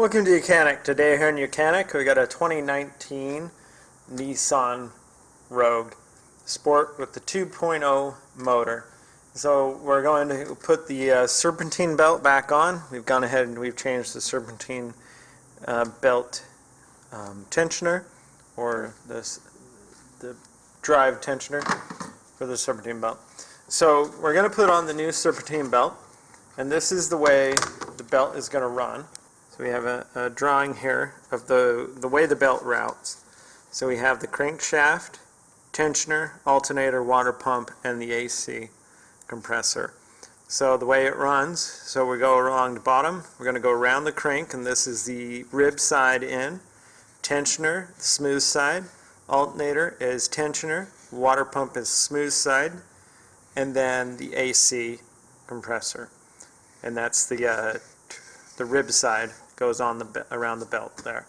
Welcome to YOUCANIC. Today here in YOUCANIC we got a 2019 Nissan Rogue Sport with the 2.0 motor. So we're going to put the Serpentine belt back on. We've gone ahead and we've changed the Serpentine belt tensioner, or the drive tensioner for the Serpentine belt. So we're going to put on the new Serpentine belt, and this is the way the belt is going to run. So we have a drawing here of the way the belt routes. So we have the crankshaft, tensioner, alternator, water pump, and the AC compressor. So the way it runs, so we go along the bottom, we're going to go around the crank, and this is the rib side in, tensioner, the smooth side, alternator is tensioner, water pump is smooth side, and then the AC compressor. And that's the rib side goes on around the belt there.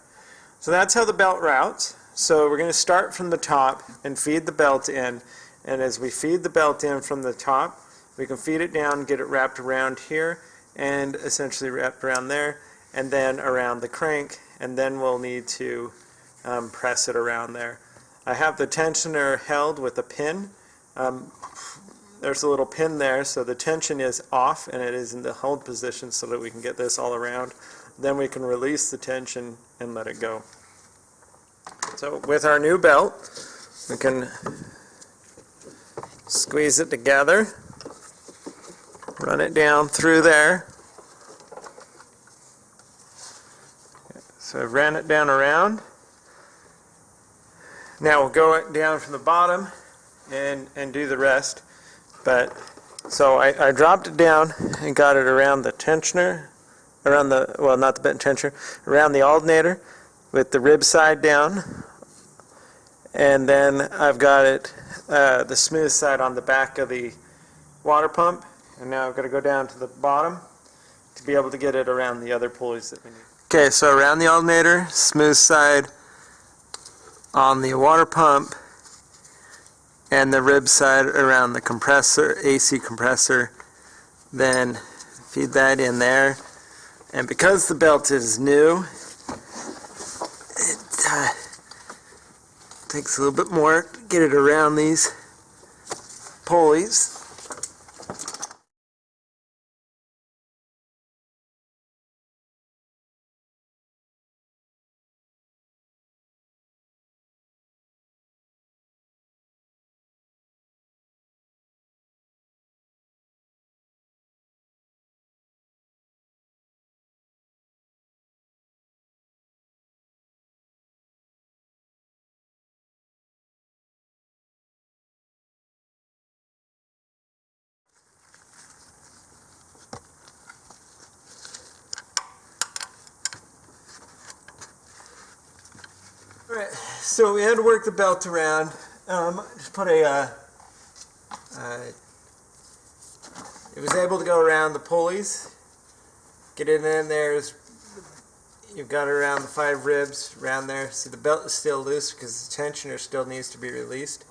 So that's how the belt routes. So we're going to start from the top and feed the belt in, and as we feed the belt in from the top, we can feed it down, get it wrapped around here, and essentially wrapped around there, and then around the crank, and then we'll need to press it around there. I have the tensioner held with a pin. There's a little pin there, so the tension is off and it is in the hold position so that we can get this all around. Then we can release the tension and let it go. So with our new belt, we can squeeze it together, run it down through there. So I've ran it down around. Now we'll go down from the bottom and do the rest. So I dropped it down and got it around the tensioner, around the, well, not the bent tensioner, around the alternator with the rib side down, and then I've got it the smooth side on the back of the water pump, and now I've got to go down to the bottom to be able to get it around the other pulleys that we need. Okay, so around the alternator, smooth side on the water pump, and the rib side around the compressor, AC compressor. Then feed that in there, and because the belt is new, it takes a little bit more to get it around these pulleys. Alright, so we had to work the belt around. Just put it was able to go around the pulleys. Get it in there. You've got it around the 5 ribs around there. See, the belt is still loose because the tensioner still needs to be released.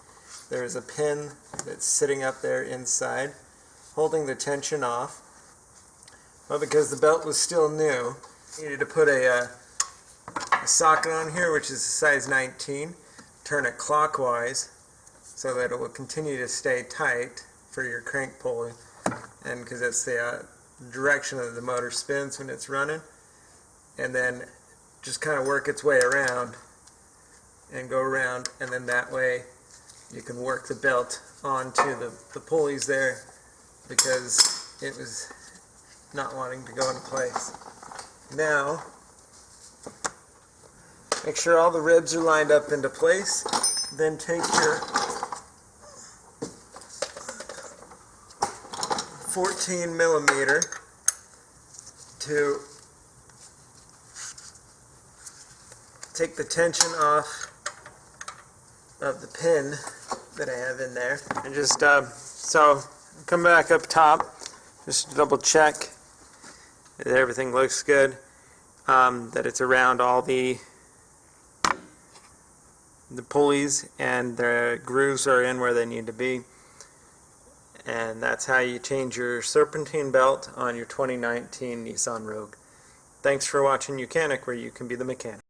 There is a pin that's sitting up there inside, holding the tension off. But because the belt was still new, I needed to put a socket on here, which is a size 19, turn it clockwise so that it will continue to stay tight for your crank pulley, and because that's the direction that the motor spins when it's running, and then just kind of work its way around and go around, and then that way you can work the belt onto the pulleys there because it was not wanting to go into place. Now make sure all the ribs are lined up into place. Then take your 14 millimeter to take the tension off of the pin that I have in there. And just, so come back up top, just to double check that everything looks good, that it's around all the pulleys and the grooves are in where they need to be. And that's how you change your Serpentine belt on your 2019 Nissan Rogue. Thanks for watching YOUCANIC, where you can be the mechanic.